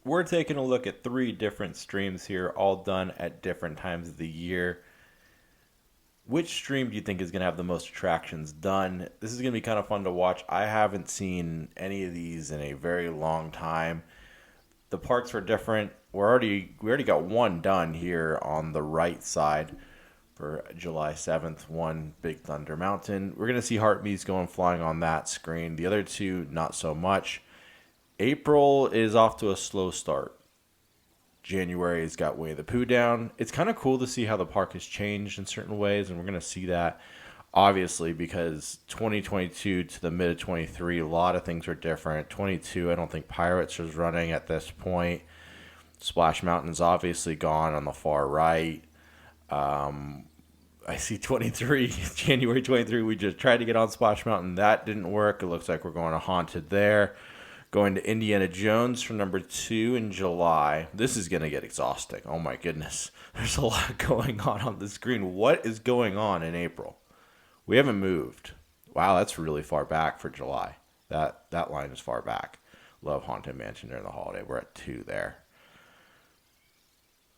We're taking a look at three different streams here, all done at different times of the year. Which stream do you think is going to have the most attractions done? This is going to be kind of fun to watch. I haven't seen any of these in a very long time. The parks are different. We already got one done here on the right side for July 7th, one Big Thunder Mountain. We're going to see Heartbeats going flying on that screen. The other two, not so much. April is off to a slow start. January has got Way of the Pooh down. It's kind of cool to see how the park has changed in certain ways, and we're going to see that obviously because 2022 to the mid of 23, a lot of things are different. 22, I don't think Pirates is running at this point. Splash Mountain's obviously gone on the far right. I see 23, January 23. We just tried to get on Splash Mountain. That didn't work. It looks like we're going to Haunted there. Going to Indiana Jones for number 2 in July. This is going to get exhausting. Oh my goodness. There's a lot going on the screen. What is going on in April? We haven't moved. Wow, that's really far back for July. That line is far back. Love Haunted Mansion during the holiday. We're at 2 there.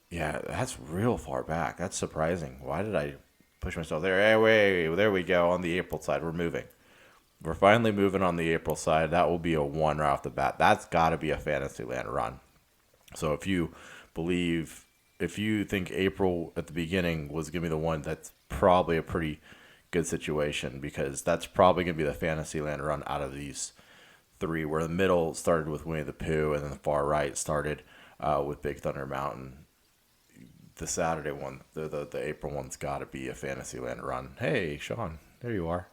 Yeah, that's real far back. That's surprising. Why did I push myself there? Hey, wait, there we go. On the April side, we're moving. We're finally moving on the April side. That will be a 1 right off the bat. That's got to be a Fantasyland run. So if you think April at the beginning was going to be the one, that's probably a pretty good situation because that's probably going to be the Fantasyland run out of these 3, where the middle started with Winnie the Pooh and then the far right started with Big Thunder Mountain. The Saturday one, the April one's got to be a Fantasyland run. Hey, Sean, there you are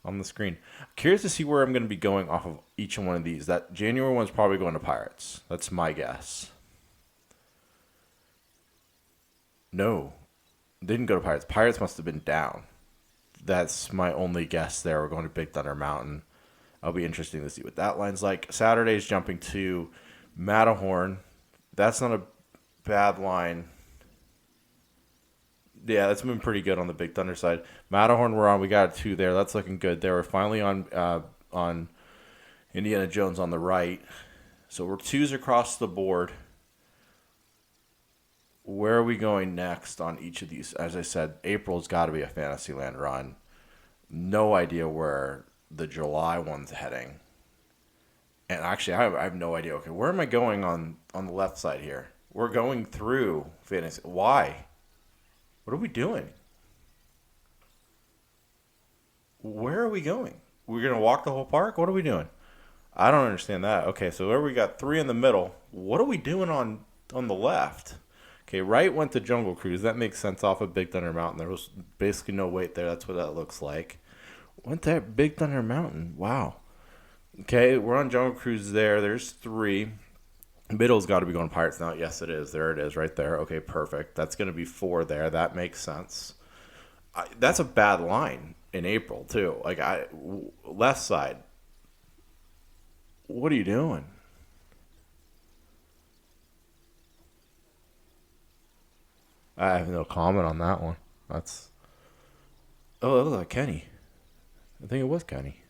on the screen. Curious to see where I'm going to be going off of each one of these. That January one's probably going to Pirates. That's my guess. No, didn't go to Pirates. Pirates must have been down. That's my only guess there. We're going to Big Thunder Mountain. It'll be interesting to see what that line's like. Saturday's jumping to Matterhorn. That's not a bad line. Yeah, that's been pretty good on the Big Thunder side. Matterhorn, we're on. We got 2 there. That's looking good there. We're finally on Indiana Jones on the right. So we're 2s across the board. Where are we going next on each of these? As I said, April's got to be a Fantasyland run. No idea where the July one's heading. And actually, I have no idea. Okay, where am I going on the left side here? We're going through Fantasy. Why? What are we doing? Where are we going? We're going to walk the whole park? What are we doing? I don't understand that. Okay, so there we got 3 in the middle. What are we doing on the left? Okay, right went to Jungle Cruise. That makes sense off of Big Thunder Mountain. There was basically no wait there. That's what that looks like. Went to Big Thunder Mountain. Wow. Okay, we're on Jungle Cruise there. There's 3. Middle's got to be going Pirates now. Yes, it is. There it is right there. Okay, perfect. That's going to be 4 there. That makes sense. That's a bad line in April, too. Left side. What are you doing? I have no comment on that one. That's. Oh, that looks like Kenny. I think it was Kenny.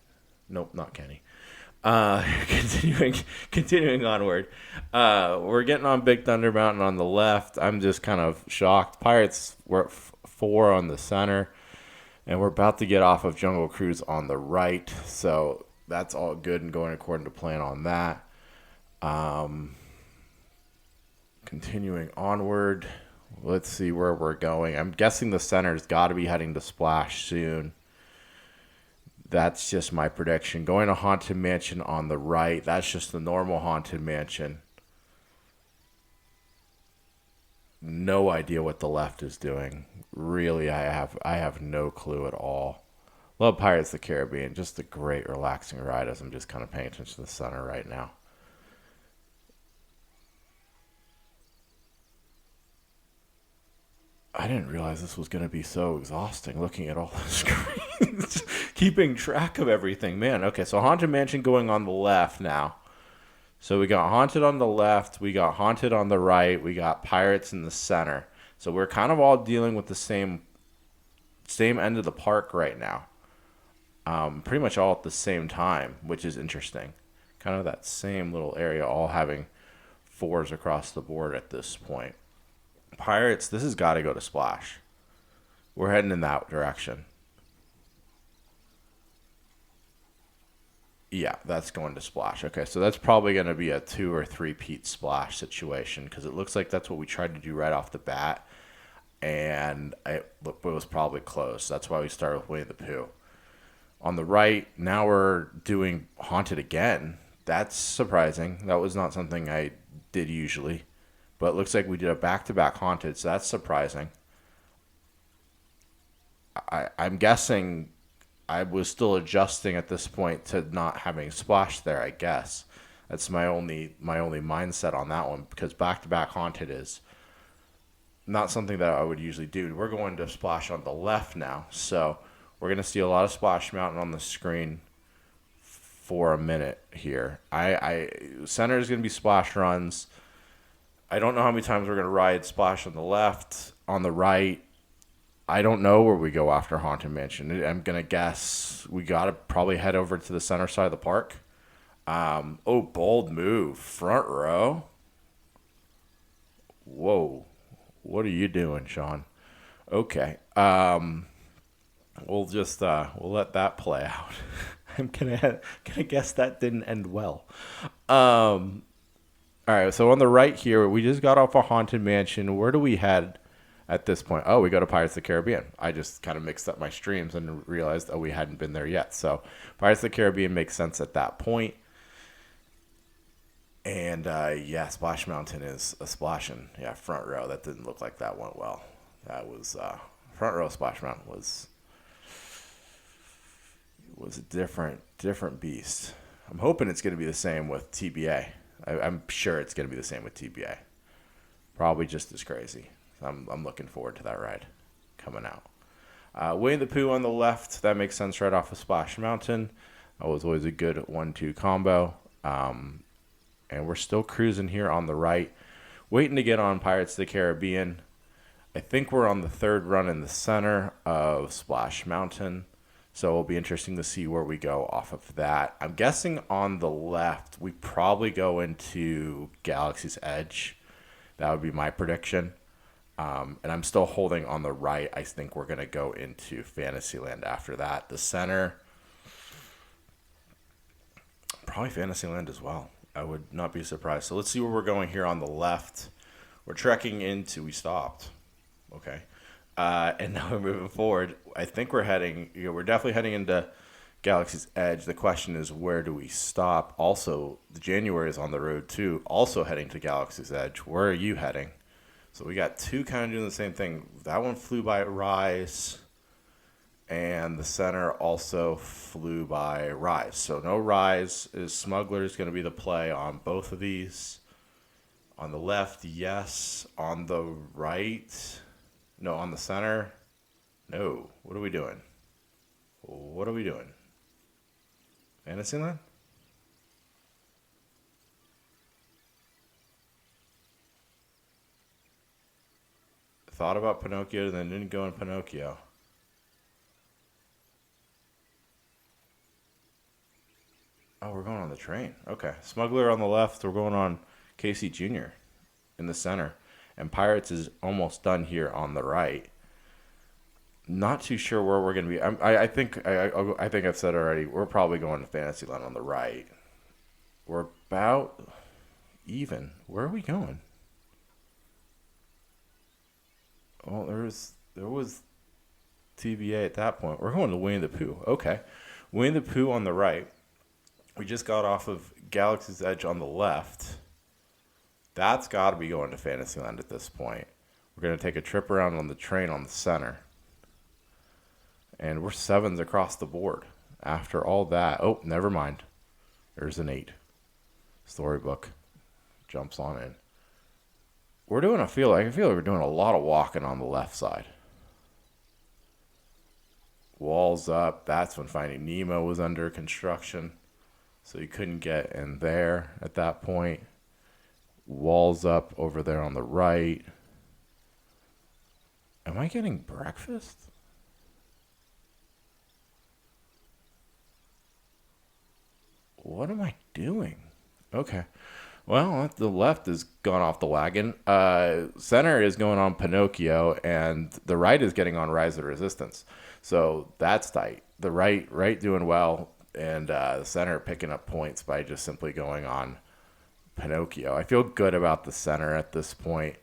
Nope, not Kenny. Continuing onward. We're getting on Big Thunder Mountain on the left. I'm just kind of shocked. Pirates were at 4 on the center, and we're about to get off of Jungle Cruise on the right. So that's all good and going according to plan on that. Continuing onward. Let's see where we're going. I'm guessing the center's got to be heading to Splash soon. That's just my prediction. Going to Haunted Mansion on the right. That's just the normal Haunted Mansion. No idea what the left is doing. Really, I have no clue at all. Love Pirates of the Caribbean. Just a great relaxing ride as I'm just kind of paying attention to the center right now. I didn't realize this was going to be so exhausting looking at all the screens, keeping track of everything. Man, okay, so Haunted Mansion going on the left now. So we got Haunted on the left, we got Haunted on the right, we got Pirates in the center. So we're kind of all dealing with the same end of the park right now. Pretty much all at the same time, which is interesting. Kind of that same little area all having fours across the board at this point. Pirates, this has got to go to splash. We're heading in that direction. Yeah, that's going to splash. Okay, so that's probably going to be a 2 or 3 peat splash situation because it looks like that's what we tried to do right off the bat, and it was probably close. That's why we started with Winnie the Pooh. On the right, now we're doing Haunted again. That's surprising. That was not something I did usually, but it looks like we did a back-to-back Haunted, so that's surprising. I'm guessing I was still adjusting at this point to not having splash there. I guess that's my only mindset on that one because back to back Haunted is not something that I would usually do. We're going to splash on the left now, so we're going to see a lot of Splash Mountain on the screen for a minute here. I center is going to be splash runs. I don't know how many times we're going to ride splash on the left, on the right. I don't know where we go after Haunted Mansion. I'm going to guess we got to probably head over to the center side of the park. Bold move. Front row. Whoa. What are you doing, Sean? Okay. We'll just we'll let that play out. I'm gonna guess that didn't end well. All right, so on the right here, we just got off a Haunted Mansion. Where do we head at this point? Oh, we go to Pirates of the Caribbean. I just kind of mixed up my streams and realized, we hadn't been there yet. So Pirates of the Caribbean makes sense at that point. And, yeah, Splash Mountain is a splashing. Yeah, front row. That didn't look like that went well. That was, front row Splash Mountain was a different beast. I'm hoping it's going to be the same with TBA. I'm sure it's going to be the same with TBA. Probably just as crazy. I'm looking forward to that ride coming out. Winnie the Pooh on the left. That makes sense right off of Splash Mountain. That was always a good 1-2 combo. And we're still cruising here on the right. Waiting to get on Pirates of the Caribbean. I think we're on the third run in the center of Splash Mountain. So it'll be interesting to see where we go off of that. I'm guessing on the left, we probably go into Galaxy's Edge. That would be my prediction. And I'm still holding on the right. I think we're going to go into Fantasyland after that. The center, probably Fantasyland as well. I would not be surprised. So let's see where we're going here on the left. We're trekking into, we stopped. Okay. And now we're moving forward. I think we're definitely heading into Galaxy's Edge. The question is, where do we stop? Also, the January is on the road too, also heading to Galaxy's Edge. Where are you heading? So we got two kind of doing the same thing. That one flew by Rise, and the center also flew by Rise. So no Rise. Smuggler is going to be the play on both of these. On the left, yes. On the right, no. On the center, no. What are we doing? Fantasyland? Thought about Pinocchio, then didn't go in Pinocchio. Oh, we're going on the train. Okay. Smuggler on the left. We're going on Casey Jr. in the center. And Pirates is almost done here on the right. Not too sure where we're going to be. I think I've said already, we're probably going to Fantasyland on the right. We're about even. Where are we going? Well, there was TBA at that point. We're going to Winnie the Pooh. Okay. Winnie the Pooh on the right. We just got off of Galaxy's Edge on the left. That's got to be going to Fantasyland at this point. We're going to take a trip around on the train on the center. And we're 7s across the board. After all that, oh, never mind. There's an 8. Storybook jumps on in. We're doing I feel like we're doing a lot of walking on the left side. Walls up. That's when Finding Nemo was under construction. So you couldn't get in there at that point. Walls up over there on the right. Am I getting breakfast? What am I doing? Okay. Well, the left is gone off the wagon. Center is going on Pinocchio, and the right is getting on Rise of Resistance. So that's tight. The right doing well, and the center picking up points by just simply going on Pinocchio. I feel good about the center at this point.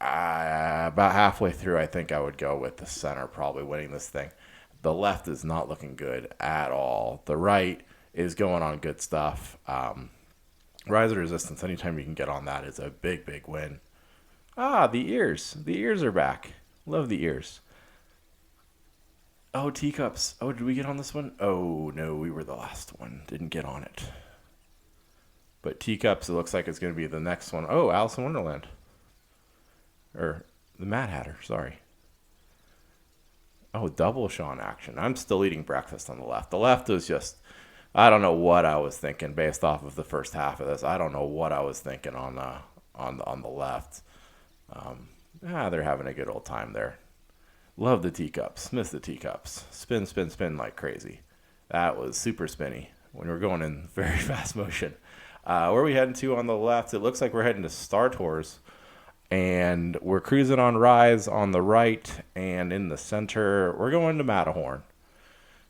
About halfway through, I think I would go with the center probably winning this thing. The left is not looking good at all. The right is going on good stuff. Rise of Resistance, anytime you can get on that is a big, big win. Ah, the ears. The ears are back. Love the ears. Oh, teacups. Oh, did we get on this one? Oh, no, we were the last one. Didn't get on it. But teacups, it looks like it's going to be the next one. Oh, Alice in Wonderland. Or the Mad Hatter, sorry. Oh, double Sean action. I'm still eating breakfast on the left. The left is just, I don't know what I was thinking based off of the first half of this. I don't know what I was thinking on the left. They're having a good old time there. Love the teacups. Miss the teacups. Spin, spin, spin like crazy. That was super spinny when we were going in very fast motion. Where are we heading to on the left? It looks like we're heading to Star Tours. And we're cruising on Rise on the right, and in the center, we're going to Matterhorn.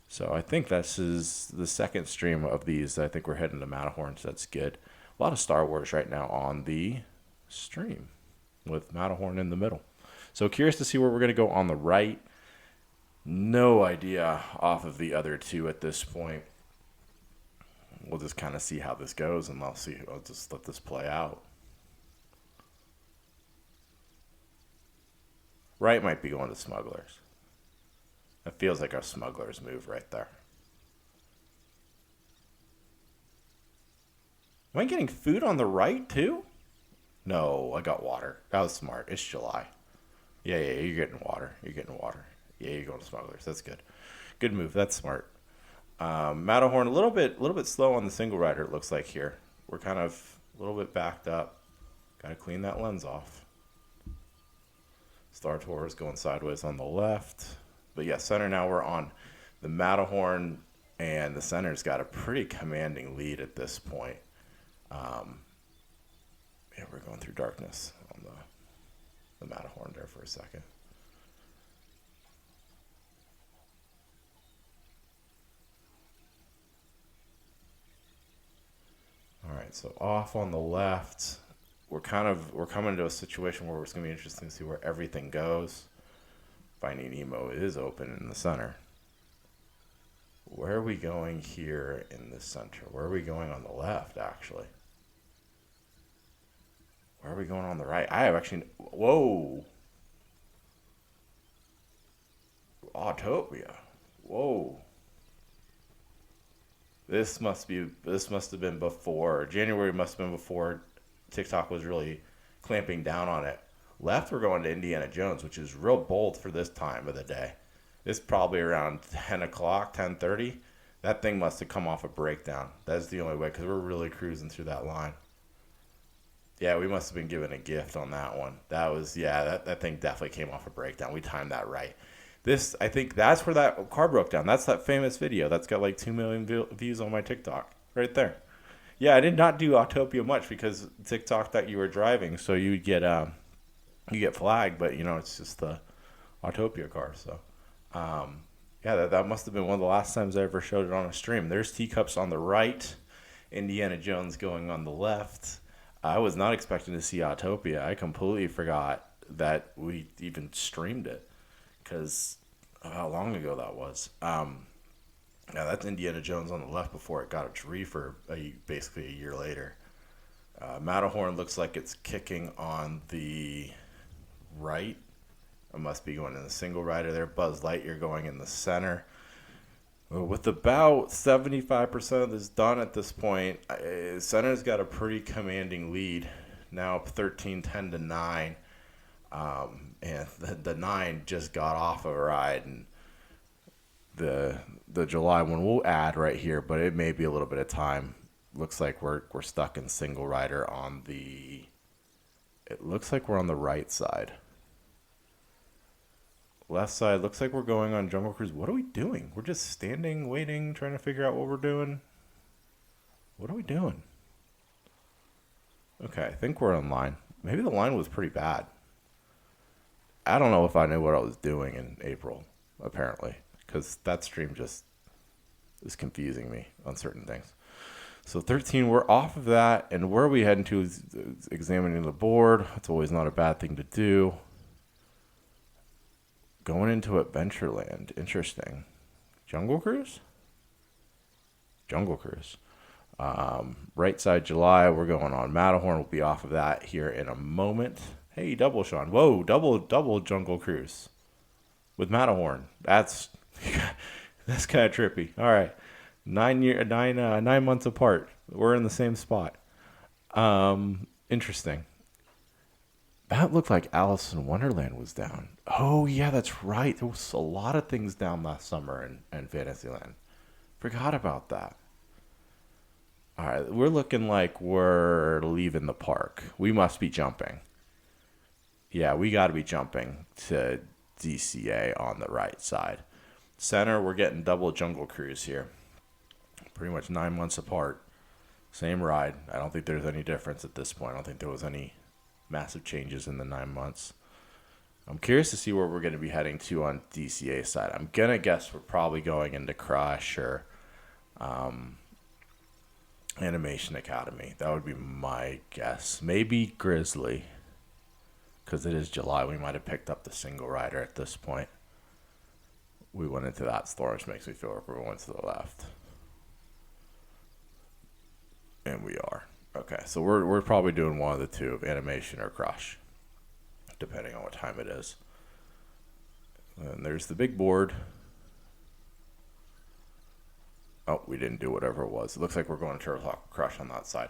So I think this is the second stream of these. I think we're heading to Matterhorn, so that's good. A lot of Star Wars right now on the stream with Matterhorn in the middle. So curious to see where we're going to go on the right. No idea off of the other two at this point. We'll just kind of see how this goes, and I'll just let this play out. Right might be going to Smugglers. It feels like our Smugglers move right there. Am I getting food on the right too? No, I got water. That was smart. It's July. Yeah, you're getting water. You're getting water. Yeah, you're going to Smugglers. That's good. Good move. That's smart. Matterhorn, a little bit slow on the single rider. It looks like here. We're kind of a little bit backed up. Got to clean that lens off. Star Tours going sideways on the left. But yeah, center now we're on the Matterhorn, and the center's got a pretty commanding lead at this point. We're going through darkness on the Matterhorn there for a second. All right, so off on the left. We're coming to a situation where it's going to be interesting to see where everything goes. Finding Nemo is open in the center. Where are we going here in the center? Where are we going on the left, actually? Where are we going on the right? I have actually... Whoa! Autopia. Whoa. This must have been before. January must have been before TikTok was really clamping down on it. Left, we're going to Indiana Jones, which is real bold for this time of the day. It's probably around 10 o'clock, 10:30. That thing must have come off a breakdown. That's the only way, because we're really cruising through that line. Yeah, we must have been given a gift on that one. That thing definitely came off a breakdown. We timed that right. I think that's where that car broke down. That's that famous video that's got like 2 million views on my TikTok. Right there. Yeah, I did not do Autopia much because TikTok thought you were driving, so you get flagged, but it's just the Autopia car. So, that must have been one of the last times I ever showed it on a stream. There's teacups on the right, Indiana Jones going on the left. I was not expecting to see Autopia. I completely forgot that we even streamed it because of how long ago that was. That's Indiana Jones on the left before it got its reefer basically a year later. Matterhorn looks like it's kicking on the right. It must be going in the single rider there. Buzz Lightyear going in the center. With about 75% of this done at this point, center's got a pretty commanding lead. Now up 13-10 to 9. And the 9 just got off of a ride, and the July one we'll add right here, but it may be a little bit of time. Looks like we're stuck in single rider on the... It looks like we're on the right side. Left side, looks like we're going on Jungle Cruise. What are we doing? We're just standing, waiting, trying to figure out what we're doing. What are we doing? Okay, I think we're on line. Maybe the line was pretty bad. I don't know if I knew what I was doing in April, apparently, because that stream just is confusing me on certain things. So 13, we're off of that, and where are we heading to is examining the board. That's always not a bad thing to do. Going into Adventureland. Interesting. Jungle Cruise? Jungle Cruise. Right side July, we're going on Matterhorn. We'll be off of that here in a moment. Hey, double Sean. Whoa, double Jungle Cruise with Matterhorn. That's that's kind of trippy. All right, 9 months apart. We're in the same spot. Interesting. That looked like Alice in Wonderland was down. Oh yeah, that's right. There was a lot of things down last summer in Fantasyland. Forgot about that. All right, we're looking like we're leaving the park. We must be jumping. Yeah, we got to be jumping to DCA on the right side. Center, we're getting double Jungle Cruise here. Pretty much 9 months apart. Same ride. I don't think there's any difference at this point. I don't think there was any massive changes in the 9 months. I'm curious to see where we're going to be heading to on DCA side. I'm going to guess we're probably going into Crush or Animation Academy. That would be my guess. Maybe Grizzly. Because it is July. We might have picked up the single rider at this point. We went into that store, which makes me feel like we're going to the left. And we are. Okay, so we're probably doing one of the two, of Animation or Crush, depending on what time it is. And there's the big board. Oh, we didn't do whatever it was. It looks like we're going to Turtle Talk Crush on that side.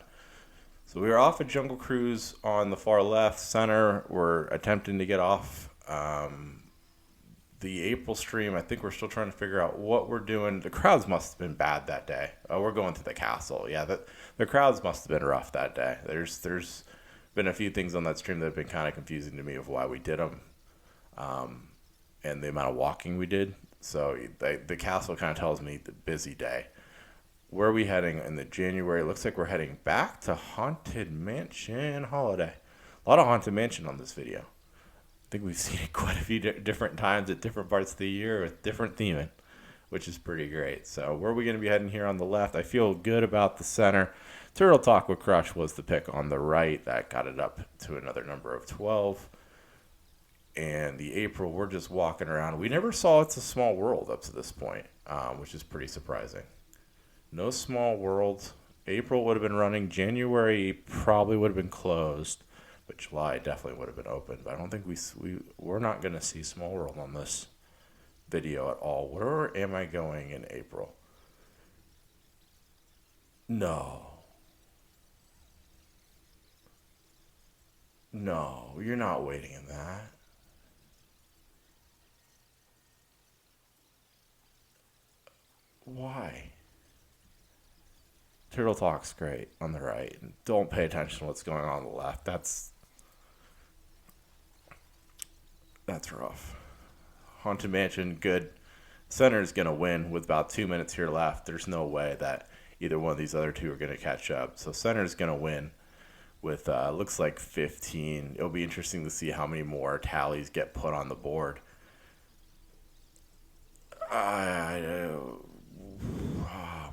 So we are off at Jungle Cruise on the far left. Center, we're attempting to get off. The April stream, I think we're still trying to figure out what we're doing. The crowds must have been bad that day. Oh, we're going to the castle. Yeah, the crowds must have been rough that day. There's been a few things on that stream that have been kind of confusing to me of why we did them, and the amount of walking we did. So the castle kind of tells me the busy day. Where are we heading in the January? It looks like we're heading back to Haunted Mansion Holiday. A lot of Haunted Mansion on this video. I think we've seen it quite a few different times at different parts of the year with different theming, which is pretty great. So where are we going to be heading here on the left? I feel good about the center. Turtle Talk with Crush was the pick on the right. That got it up to another number of 12. And the April, we're just walking around. We never saw It's a Small World up to this point, which is pretty surprising. No Small World. April would have been running. January probably would have been closed. But July definitely would have been open. But I don't think we're not going to see Small World on this video at all. Where am I going in April? No. No, you're not waiting in that. Why? Turtle Talk's great on the right. Don't pay attention to what's going on the left. That's rough. Haunted Mansion, good. Center's going to win with about 2 minutes here left. There's no way that either one of these other two are going to catch up. So Center's going to win with, looks like 15. It'll be interesting to see how many more tallies get put on the board. Oh,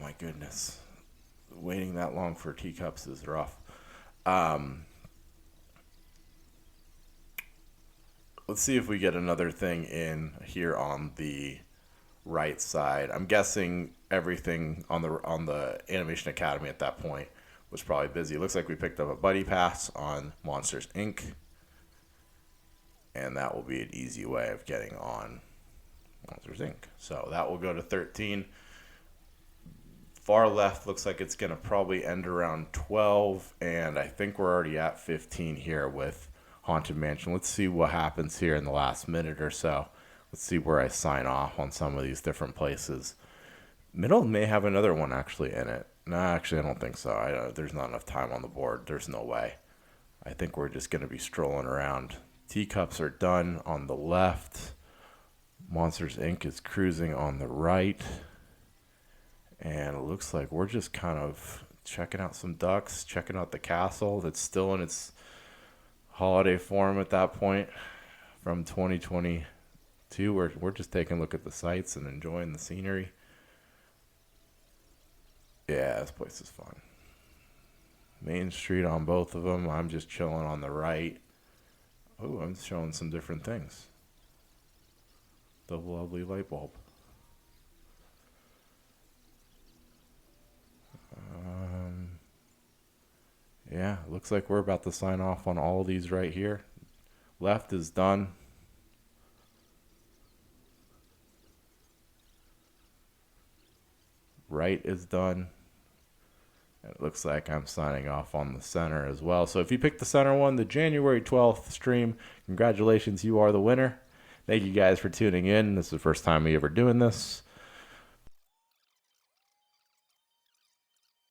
my goodness. Waiting that long for teacups is rough. Let's see if we get another thing in here on the right side. I'm guessing everything on the Animation Academy at that point was probably busy. It looks like we picked up a buddy pass on Monsters Inc. And that will be an easy way of getting on Monsters Inc. So that will go to 13. Far left looks like it's going to probably end around 12. And I think we're already at 15 here with Haunted Mansion. Let's see what happens here in the last minute or so. Let's see where I sign off on some of these different places. Middle may have another one actually in it. No, actually, I don't think so. There's not enough time on the board. There's no way. I think we're just going to be strolling around. Teacups are done on the left. Monsters Inc. is cruising on the right. And it looks like we're just kind of checking out some ducks, checking out the castle that's still in its holiday form at that point from 2022. We're just taking a look at the sights and enjoying the scenery. Yeah, this place is fun. Main Street on both of them. I'm just chilling on the right. Oh, I'm showing some different things. The lovely light bulb. Yeah, looks like we're about to sign off on all of these right here. Left is done. Right is done. It looks like I'm signing off on the center as well. So if you picked the center one, the January 12th stream, congratulations, you are the winner. Thank you guys for tuning in. This is the first time we ever doing this.